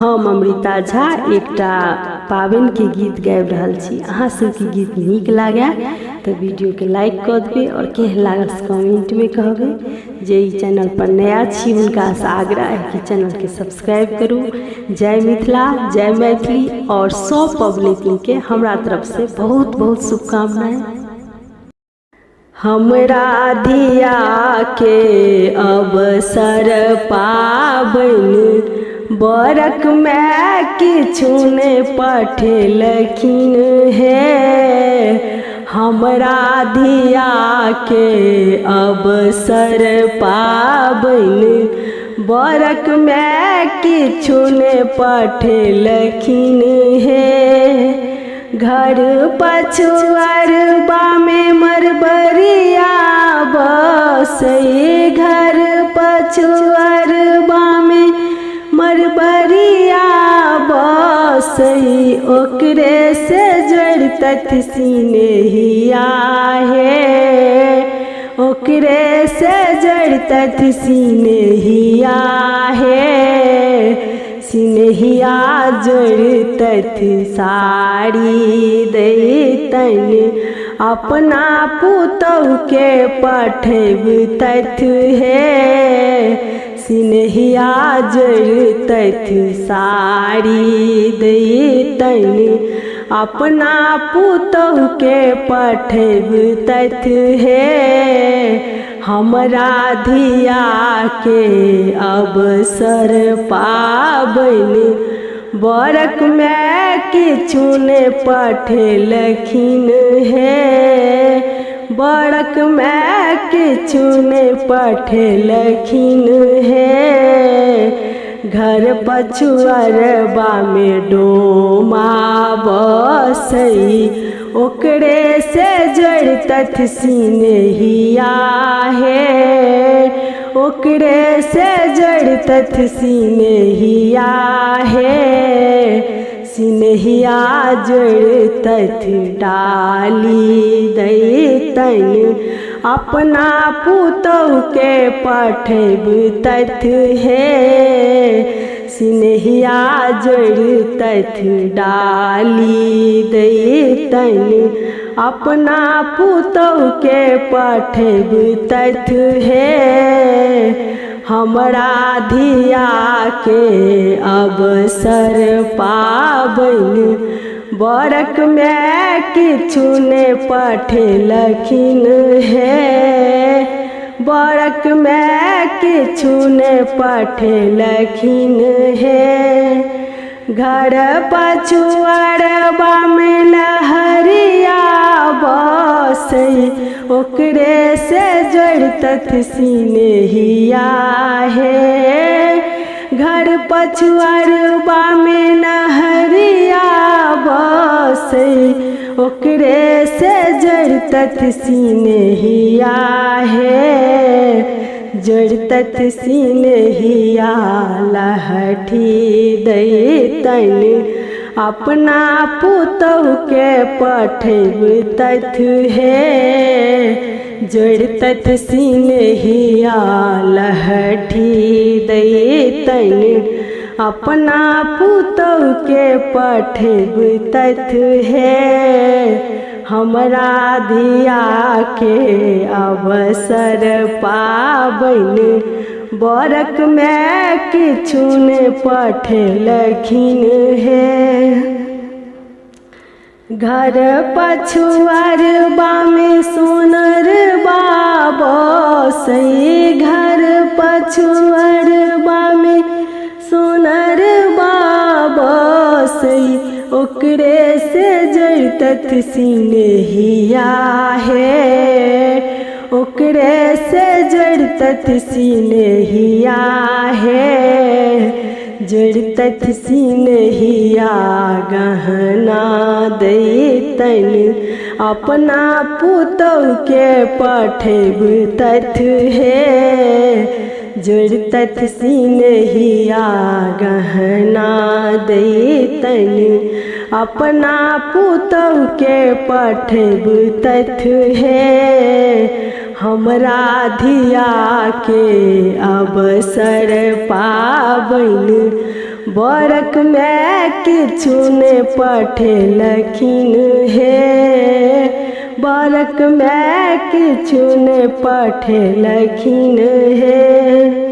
हम अमृता झा एकटा पाबनि के गीत गाबि रहल छी। अहाँ सबके गीत नीक लागे तो वीडियो के लाइक कर देबै और केहन लागल कमेंट में कहबै। जे चैनल पर नया छी हुनका से आग्रह है कि चैनल के सब्सक्राइब करू। जय मिथिला, जय मैथिली और सब पब्लिक के हमरा तरफ से बहुत बहुत शुभकामनाएं। हमरा धिया के अवसर पाबनि बरक में किछु ने पठेलखिन है। हमरा धिया के अवसर पाबनि बरक में किछु ने पठेलखिन है। घर पछुआरबा में मरबरिया बसई, घर पछुआरबा में मरबरिया बसई, ओकरे से जड़तत सिनेहिया है, ओकरे से जड़तत सिनेहिया है। सिनेहिया जड़तत साड़ी दैतन, अपना पुतहु के पठबतथ है। सिनेहिया जड़तथ साड़ी दैतन, अपना पुतहु के पठबतथ है। हमरा धिया के अवसर पाबनि बरक में किछु ने पठेलखिन है। बरक में किछु ने पठेलखिन है। घर पछुआरबा में डोमा बसई, ओकरे से जड़तथ सिनेहिया है, ओकरे से जड़तथ सिनेहिया है। सिनेहिया जड़तथ डाली दैतन, अपना पुतहु के पठबतथ है। सिनेहिया जड़तथ डाली दैतन, अपना पुतहु के पठबतथ है। हमरा धिया के अवसर पाबनि बरक में किछु ने पठेलखिन है। बरक में किछु ने पठेलखिन है। घर पछुआरबा में लहरिया बसई, ओकरे से जड़तथ सिनेहिया है। घर पछुआरबा में लहरिया बसई, ओकरे से जड़तथ सिनेहिया है। जड़तथ सिनेहिया लहठी दैतन, अपना पुतहु के पठबतथ है। जड़तथ सिनेहिया लहठी दैतन, अपना पुतहु के पठबतथ है। हमरा धिया के अवसर पाबनि बरक में किछु ने पठेलखिन है। घर पछुआरबा में सोनरबा बसई, घर पछुआरबा में सोनरबा बसई, ओकरे से जड़तथ सिनेहिया है, ओकरे से जड़तथ सिनेहिया है। जड़तथ सिनेहिया गहना दैतन, अपना पुतहु के पठबतथ है। जड़तथ सिनेहिया गहना दैतन, अपना पुतहु के पठबतथ है। हमरा धिया के अवसर पाबनि बरक में किछु ने पठेलखिन हे, बरक में किछु ने पठेलखिन हे।